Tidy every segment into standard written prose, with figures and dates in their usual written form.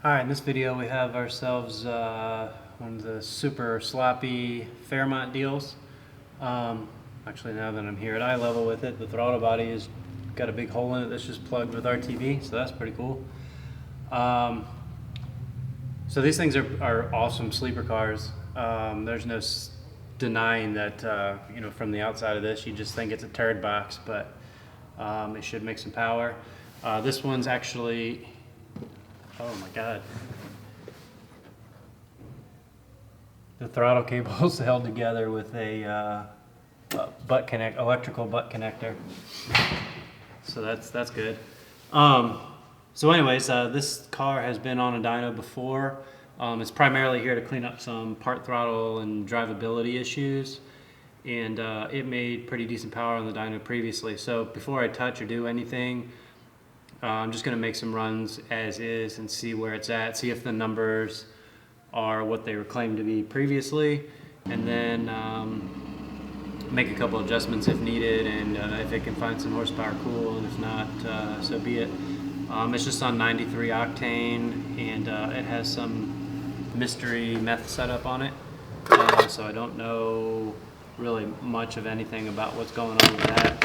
Alright, in this video we have ourselves one of the super sloppy Fairmont deals. Actually, now that I'm here at eye level with it, the throttle body has got a big hole in it that's just plugged with RTV, so that's pretty cool. So these things are awesome sleeper cars. There's no denying that, from the outside of this you just think it's a turd box, but it should make some power. This one's actually, oh my god. The throttle cable's held together with a electrical butt connector. So that's good. So anyways, this car has been on a dyno before. It's primarily here to clean up some part throttle and drivability issues. And it made pretty decent power on the dyno previously. So before I touch or do anything, I'm just going to make some runs as is and see where it's at, see if the numbers are what they were claimed to be previously, and then make a couple adjustments if needed, and if it can find some horsepower, cool, and if not, so be it. It's just on 93 octane, and it has some mystery meth setup on it, so I don't know really much of anything about what's going on with that.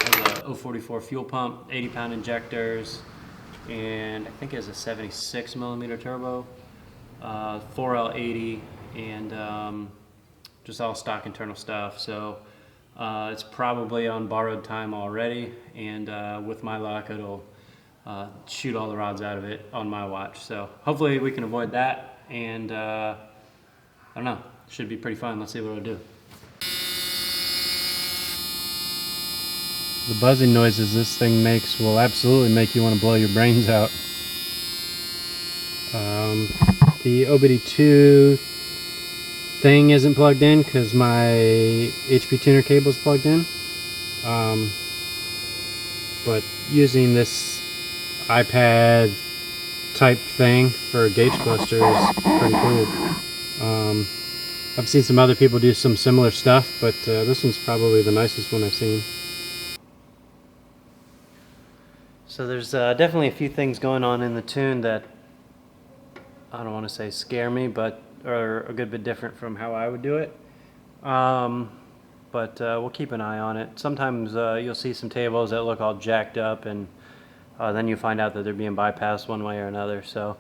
It has a 044 fuel pump, 80-pound injectors, and I think it has a 76 millimeter turbo, 4L80, and just all stock internal stuff. So it's probably on borrowed time already, and with my luck it'll shoot all the rods out of it on my watch. So hopefully we can avoid that, and I don't know, should be pretty fun. Let's see what it'll do. The buzzing noises this thing makes will absolutely make you want to blow your brains out. The OBD2 thing isn't plugged in because my HP tuner cable is plugged in. But using this iPad type thing for a gauge cluster is pretty cool. I've seen some other people do some similar stuff, but this one's probably the nicest one I've seen. So there's definitely a few things going on in the tune that I don't want to say scare me, but are a good bit different from how I would do it. But we'll keep an eye on it. Sometimes you'll see some tables that look all jacked up, and then you find out that they're being bypassed one way or another. So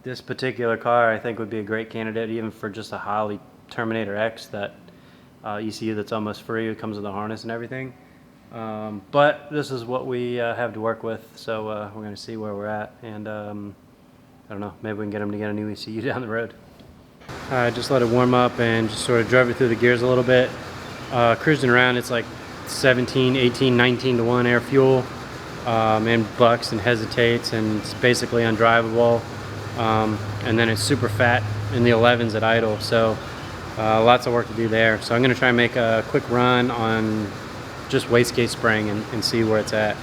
this particular car I think would be a great candidate even for just a Holley Terminator X, that ECU that's almost free. It comes with a harness and everything. But this is what we have to work with, so we're going to see where we're at, and I don't know, maybe we can get them to get a new ECU down the road. I just let it warm up and just sort of drove it through the gears a little bit. Cruising around, it's like 17, 18, 19 to 1 air fuel, and bucks and hesitates, and it's basically undrivable. And then it's super fat in the 11s at idle, so lots of work to do there. So I'm going to try and make a quick run on just wastegate spraying and see where it's at.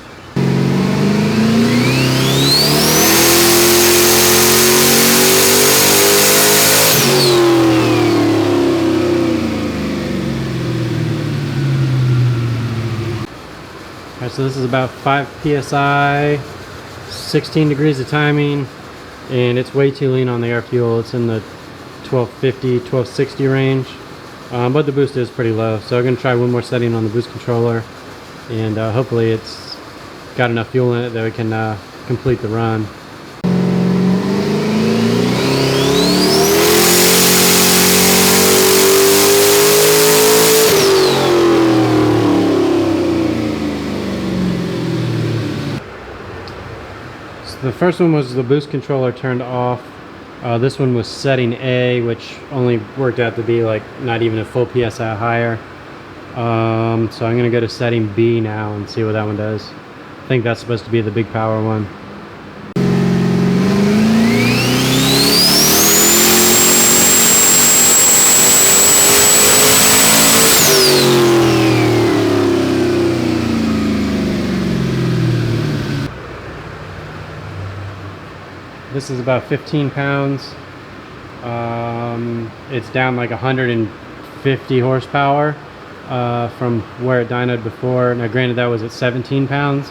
Alright, so this is about 5 psi, 16 degrees of timing, and it's way too lean on the air fuel. It's in the 1250, 1260 range. But the boost is pretty low, so I'm going to try one more setting on the boost controller, and hopefully it's got enough fuel in it that we can complete the run. So the first one was the boost controller turned off. This one was setting A, which only worked out to be like not even a full PSI higher. So I'm going to go to setting B now and see what that one does. I think that's supposed to be the big power one. This is about 15 pounds. It's down like 150 horsepower from where it dynoed before. Now granted that was at 17 pounds,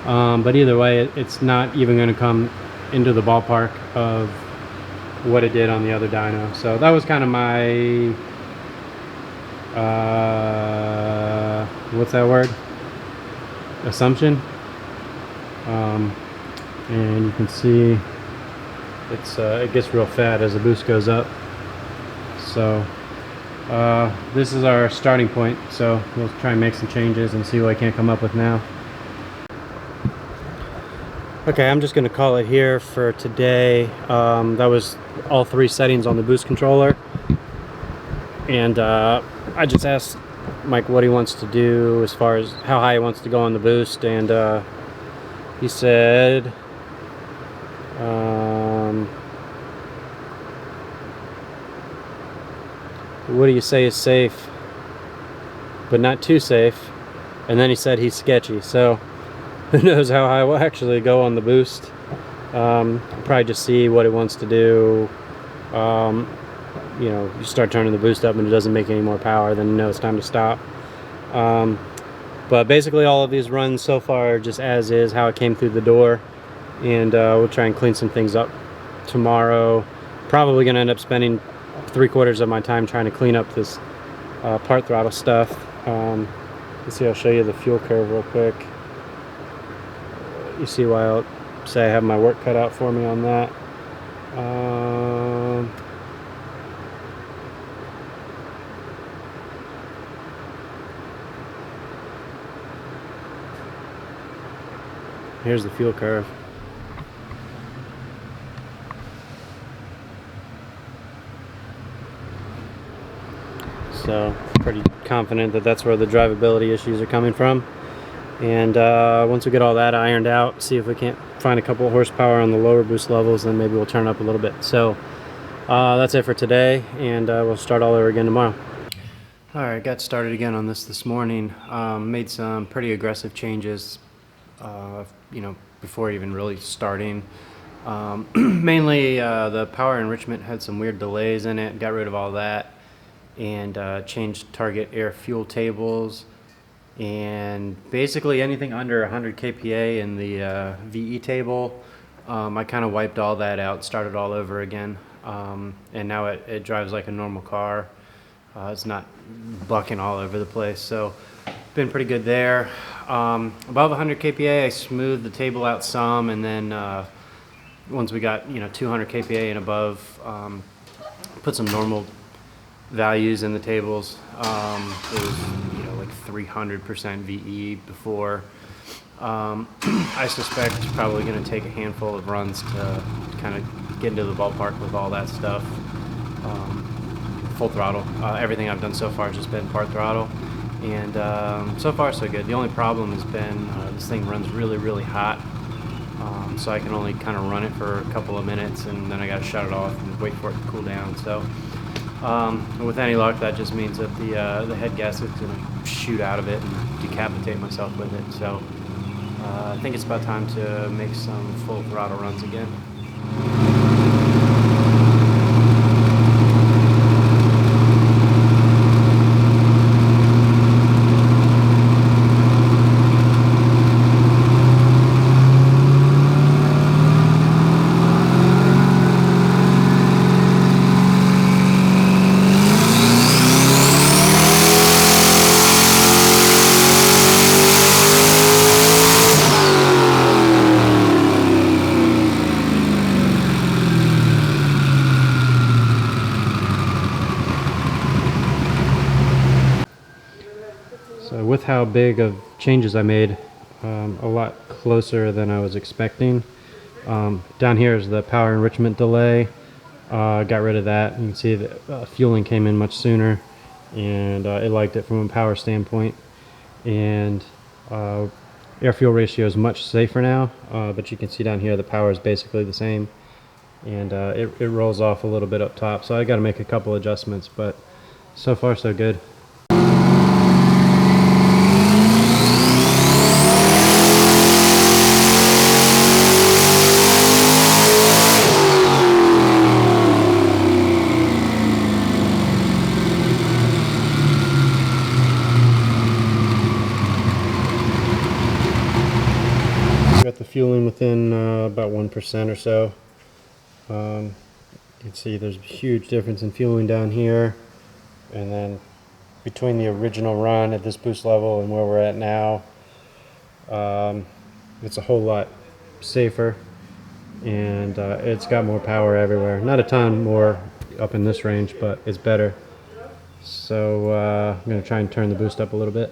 but either way it's not even going to come into the ballpark of what it did on the other dyno. So that was kind of my what's that word? Assumption. And you can see it gets real fat as the boost goes up. So this is our starting point. So we'll try and make some changes and see what I can come up with now. Okay, I'm just going to call it here for today. That was all 3 settings on the boost controller. And I just asked Mike what he wants to do as far as how high he wants to go on the boost. And he said, what do you say is safe, but not too safe? And then he said he's sketchy. So who knows how high will actually go on the boost. Probably just see what it wants to do. You know, you start turning the boost up and it doesn't make any more power, then you know it's time to stop. But basically all of these runs so far are just as is, how it came through the door. And we'll try and clean some things up tomorrow. Probably going to end up spending 3/4 of my time trying to clean up this part throttle stuff. Let's see, I'll show you the fuel curve real quick. You see why I'll say I have my work cut out for me on that. Here's the fuel curve. So pretty confident that that's where the drivability issues are coming from. And once we get all that ironed out, see if we can't find a couple of horsepower on the lower boost levels, then maybe we'll turn up a little bit. So that's it for today, and we'll start all over again tomorrow. All right, got started again on this morning. Made some pretty aggressive changes, you know, before even really starting. Mainly the power enrichment had some weird delays in it. Got rid of all that and changed target air fuel tables. And basically anything under 100 kPa in the VE table, I kind of wiped all that out, started all over again, and now it drives like a normal car. It's not bucking all over the place, so been pretty good there. Above 100 kPa, I smoothed the table out some, and then once we got 200 kPa and above, put some normal values in the tables. It was like 300% VE before. I suspect it's probably going to take a handful of runs to kind of get into the ballpark with all that stuff. Full throttle. Everything I've done so far has just been part throttle, and so far so good. The only problem has been this thing runs really hot, so I can only kind of run it for a couple of minutes, and then I got to shut it off and wait for it to cool down. So with any luck, that just means that the head gasket is going to shoot out of it and decapitate myself with it. So I think it's about time to make some full throttle runs again. So with how big of changes I made, a lot closer than I was expecting. Down here is the power enrichment delay. Got rid of that. You can see that fueling came in much sooner, and it liked it from a power standpoint. And air fuel ratio is much safer now, but you can see down here the power is basically the same, and it rolls off a little bit up top. So I got to make a couple adjustments, but so far so good. fueling within about 1% or so. You can see there's a huge difference in fueling down here, and then between the original run at this boost level and where we're at now, it's a whole lot safer, and it's got more power everywhere. Not a ton more up in this range, but it's better. So I'm going to try and turn the boost up a little bit.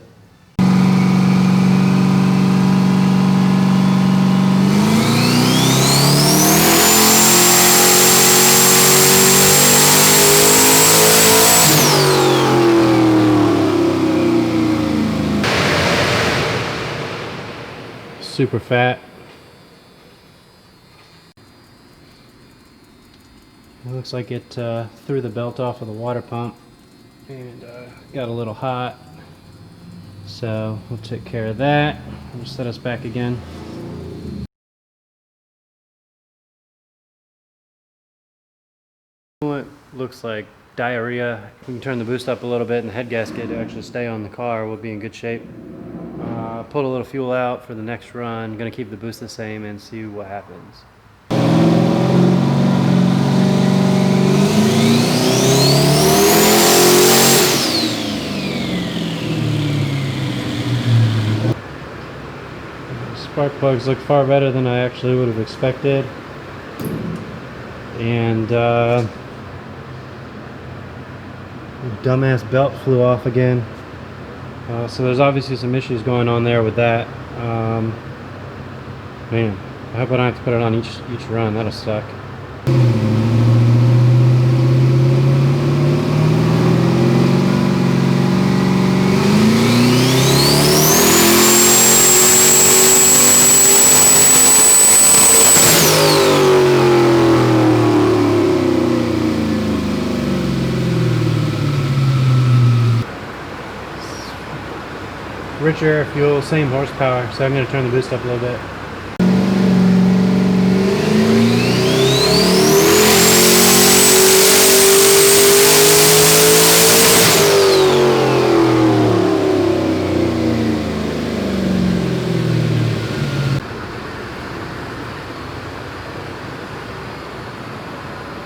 Super fat. It looks like it threw the belt off of the water pump and got a little hot. So we'll take care of that. We'll set us back again. It looks like diarrhea. We can turn the boost up a little bit and the head gasket to actually stay on the car. We'll be in good shape. Pull a little fuel out for the next run. Gonna keep the boost the same and see what happens. Spark plugs look far better than I actually would have expected, and dumbass belt flew off again. So there's obviously some issues going on there with that. Man, I hope I don't have to put it on each run. That'll suck. Richer fuel, same horsepower, so I'm going to turn the boost up a little bit.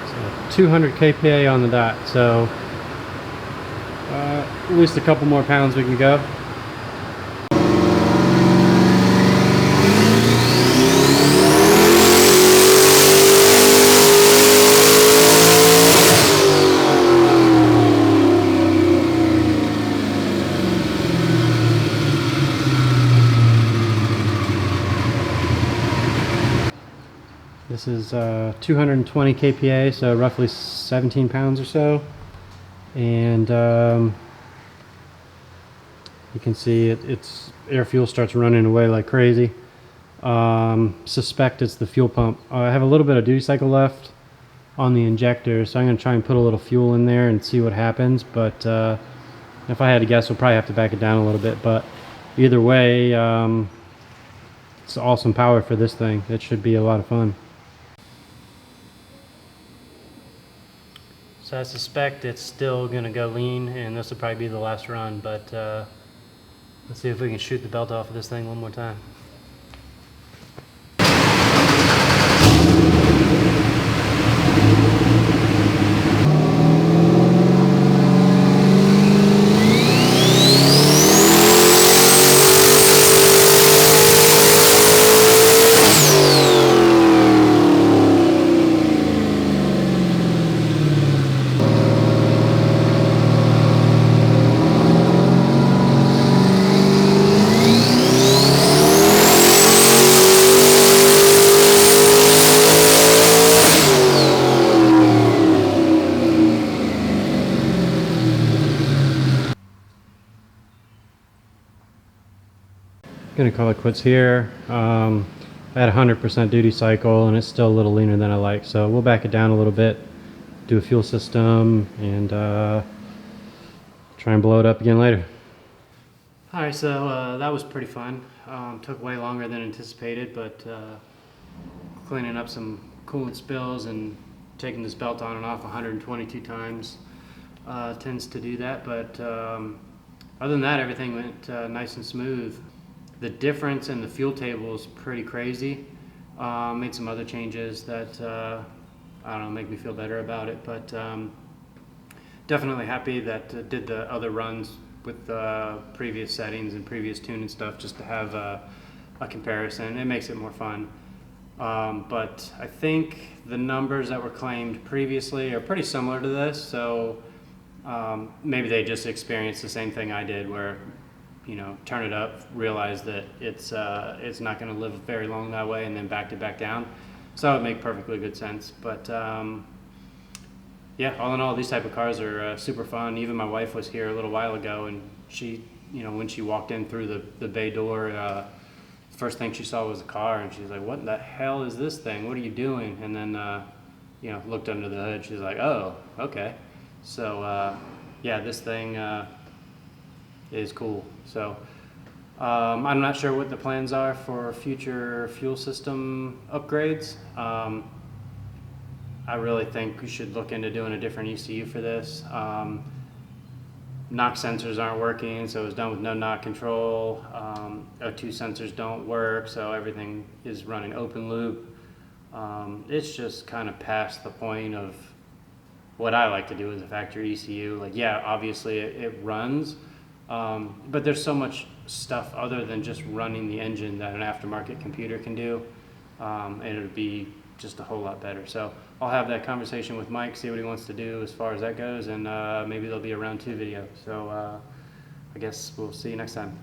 So 200 kPa on the dot, so at least a couple more pounds we can go. This is 220 kPa, so roughly 17 pounds or so. And you can see its air fuel starts running away like crazy. Suspect it's the fuel pump. I have a little bit of duty cycle left on the injector, so I'm going to try and put a little fuel in there and see what happens. But if I had to guess, we'll probably have to back it down a little bit. But either way, it's awesome power for this thing. It should be a lot of fun. So I suspect it's still going to go lean, and this will probably be the last run, but let's see if we can shoot the belt off of this thing one more time. Gonna call it quits here. I had 100% duty cycle and it's still a little leaner than I like, so we'll back it down a little bit, do a fuel system, and try and blow it up again later. Alright, so that was pretty fun. Took way longer than anticipated, but cleaning up some coolant spills and taking this belt on and off 122 times tends to do that, but other than that, everything went nice and smooth. The difference in the fuel table is pretty crazy. Made some other changes that, I don't know, make me feel better about it, but definitely happy that did the other runs with previous settings and previous tune and stuff, just to have a comparison. It makes it more fun. But I think the numbers that were claimed previously are pretty similar to this, so maybe they just experienced the same thing I did, where, you know, turn it up, realize that it's not going to live very long that way, and then backed it back down. So it would make perfectly good sense. But yeah, all in all, these type of cars are super fun. Even my wife was here a little while ago, and she, you know, when she walked in through the bay door, first thing she saw was a car, and she's like, "What the hell is this thing? What are you doing?" And then, you know, looked under the hood. She's like, "Oh, okay." So yeah, this thing is cool. So I'm not sure what the plans are for future fuel system upgrades. I really think we should look into doing a different ECU for this. Knock sensors aren't working, so it was done with no knock control. O2 sensors don't work, so everything is running open loop. It's just kind of past the point of what I like to do as a factory ECU. Like, yeah, obviously it runs, but there's so much stuff other than just running the engine that an aftermarket computer can do, and it would be just a whole lot better. So I'll have that conversation with Mike, see what he wants to do as far as that goes, and maybe there'll be a round 2 video. So I guess we'll see you next time.